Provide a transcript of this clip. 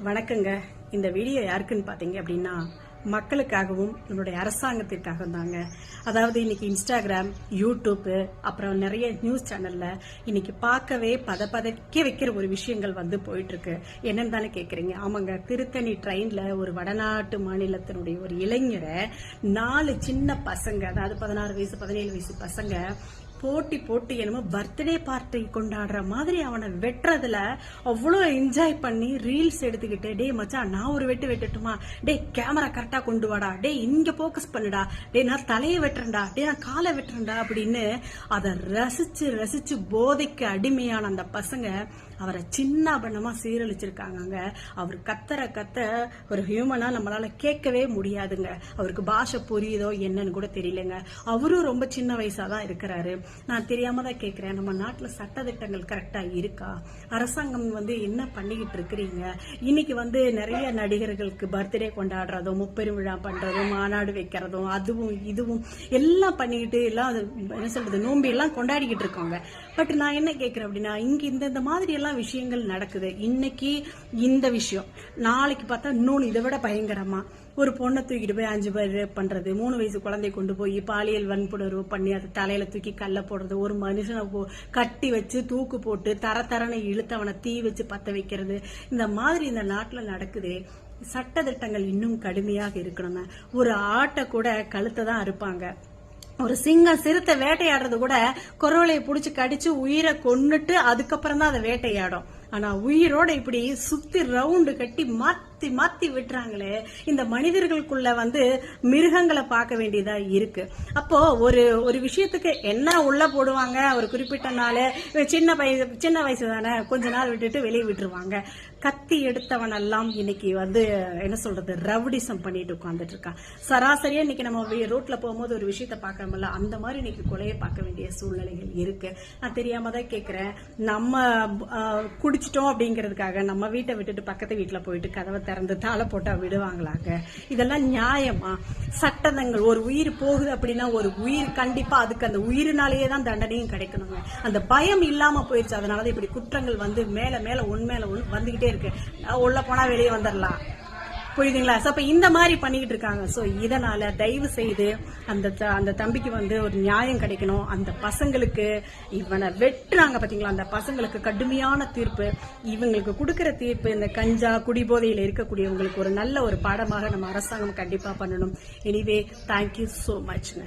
வணக்கங்க. இந்த வீடியோ யாருக்குன்னு பாத்தீங்க அப்படின்னா மக்களுக்காகவும் நம்மளுடைய அரசாங்கத்திற்காகவும் தாங்க. அதாவது இன்னைக்கு இன்ஸ்டாகிராம், யூடியூப், அப்புறம் நிறைய நியூஸ் சேனல்ல இன்னைக்கு பார்க்கவே பதப்பதக்க வைக்கிற ஒரு விஷயங்கள் வந்து போயிட்டு இருக்கு. என்னன்னு தானே கேக்குறீங்க? ஆமாங்க, திருத்தணி ட்ரெயின்ல ஒரு வடநாட்டு மாநிலத்தினுடைய ஒரு இளைஞரை 4 சின்ன பசங்க, அதாவது 16 வயசு 17 வயசு பசங்க போட்டி என்னமோ பர்த்டே பார்ட்டி கொண்டாடுற மாதிரி அவனை வெட்டுறதுல அவ்வளோ என்ஜாய் பண்ணி ரீல்ஸ் எடுத்துக்கிட்டு, டே மச்சான் நான் ஒரு வெட்டுட்டுமா, டே கேமரா கரெக்டா கொண்டு வாடா, டே இங்க போக்கஸ் பண்ணுடா, டே நான் தலையை வெட்டுறேன்டா, டே நான் காலை வெட்டுறேன்டா அப்படின்னு அதை ரசிச்சு போதைக்கு அடிமையான அந்த பசங்க அவரை சின்ன பண்ணமா சீரழிச்சிருக்காங்க. அவர் கத்த ஒரு ஹியூமனா நம்மளால கேட்கவே முடியாதுங்க. அவருக்கு பாஷை புரியுதோ என்னன்னு கூட தெரியலங்க. அவரும் ரொம்ப சின்ன வயசாதான் இருக்கிறாரு. நான் தெரியாம தான் கேட்கிறேன், நம்ம நாட்டுல சட்டதிட்டங்கள் கரெக்டா இருக்கா? அரசாங்கம் என்ன பண்ணிக்கிட்டு இருக்கிறீங்க? இன்னைக்கு நிறைய நடிகர்களுக்கு பர்த்டே கொண்டாடுறதும், முப்பெரும் விழா பண்றதும், மாநாடு வைக்கிறதும், அதுவும் இதுவும் எல்லாம் பண்ணிக்கிட்டு எல்லாம் என்ன சொல்றது, நோம்பி எல்லாம் கொண்டாடிக்கிட்டு இருக்காங்க. பட் நான் என்ன கேட்கிறேன் அப்படின்னா, இங்க இந்த மாதிரி எல்லாம் விஷயங்கள் நடக்குது. இன்னைக்கு இந்த விஷயம், நாளைக்கு பார்த்தா இன்னொன்னு இதை விட பயங்கரமா ஒரு பொண்ணை தூக்கிட்டு போய் 5 பேர் பண்றது, 3 வயசு குழந்தை கொண்டு போய் பாலியல் வன்புணர்வு பண்ணி அது தலையில தூக்கி கல்ல போடுறது, ஒரு மனுஷனை கட்டி வச்சு தூக்கு போட்டு தரனை இழுத்து அவனை தீ வச்சு பத்த வைக்கிறது, இந்த மாதிரி இந்த நாட்டுல நடக்குது. சட்டதிட்டங்கள் இன்னும் கடுமையாக இருக்கணுங்க. ஒரு ஆட்டை கூட கழுத்தை தான் அறுப்பாங்க. ஒரு சிங்கம் சிறுத்தை வேட்டையாடுறது கூட குரவலையை புடிச்சு கடிச்சு உயிரை கொன்னுட்டு அதுக்கப்புறம் தான் அதை வேட்டையாடும். ஆனா உயிரோட இப்படி சுத்தி ரவுண்டு கட்டி மாத்தி விட்டுறாங்களே. இந்த மனிதர்களுக்குள்ள மிருகங்களை பார்க்க வேண்டியதா இருக்கு. அப்போ ஒரு விஷயத்துக்கு என்ன உள்ள போடுவாங்க, ஒரு குறிப்பிட்ட நாள், சின்ன வயசு தானே, கொஞ்ச நாள் விட்டுட்டு வெளியே விட்டுருவாங்க. கத்தி எடுத்தவன் எல்லாம் இன்னைக்கு என்ன சொல்றது, ரவுடிசம் பண்ணிட்டு உட்கார்ந்துட்டு இருக்கான். சராசரியா இன்னைக்கு நம்ம ரோட்ல போகும்போது ஒரு விஷயத்த பாக்கிறோம்ல, அந்த மாதிரி இன்னைக்கு கொலையை பார்க்க வேண்டிய சூழ்நிலைகள் இருக்கு. நான் தெரியாம தான் கேட்கிறேன், நம்ம குடிச்சிட்டோம் அப்படிங்கறதுக்காக நம்ம வீட்டை விட்டுட்டு பக்கத்து வீட்டுல போயிட்டு கதவை திறந்து தாளை போட்டா விடுவாங்களாங்க? இதெல்லாம் நியாயமா? சட்டங்கள், ஒரு உயிர் போகுது அப்படின்னா ஒரு உயிர் கண்டிப்பா அதுக்கு அந்த உயிரினாலேயே தான் தண்டனையும் கிடைக்கணுங்க. அந்த பயம் இல்லாம போயிடுச்சு. அதனாலதான் இப்படி குற்றங்கள் மேல ஒன்னு வந்துகிட்டே இருக்கு. உள்ள போனா வெளியே வந்துடலாம், புரியுதுங்களா? அப்ப இந்த மாதிரி பண்ணிக்கிட்டு இருக்காங்க. சோ இதனால தயவு செய்து அந்த தம்பிக்கு ஒரு நியாயம் கிடைக்கணும். அந்த பசங்களுக்கு, இவனை வெட்டுறாங்க பாத்தீங்களா, அந்த பசங்களுக்கு கடுமையான தீர்ப்பு, இவங்களுக்கு கொடுக்கிற தீர்ப்பு இந்த கஞ்சா குடிபோதையில் இருக்கக்கூடியவங்களுக்கு ஒரு நல்ல ஒரு பாடமாக நம்ம அரசாங்கம் கண்டிப்பா பண்ணணும். Anyway, thank you so மச்ங்க.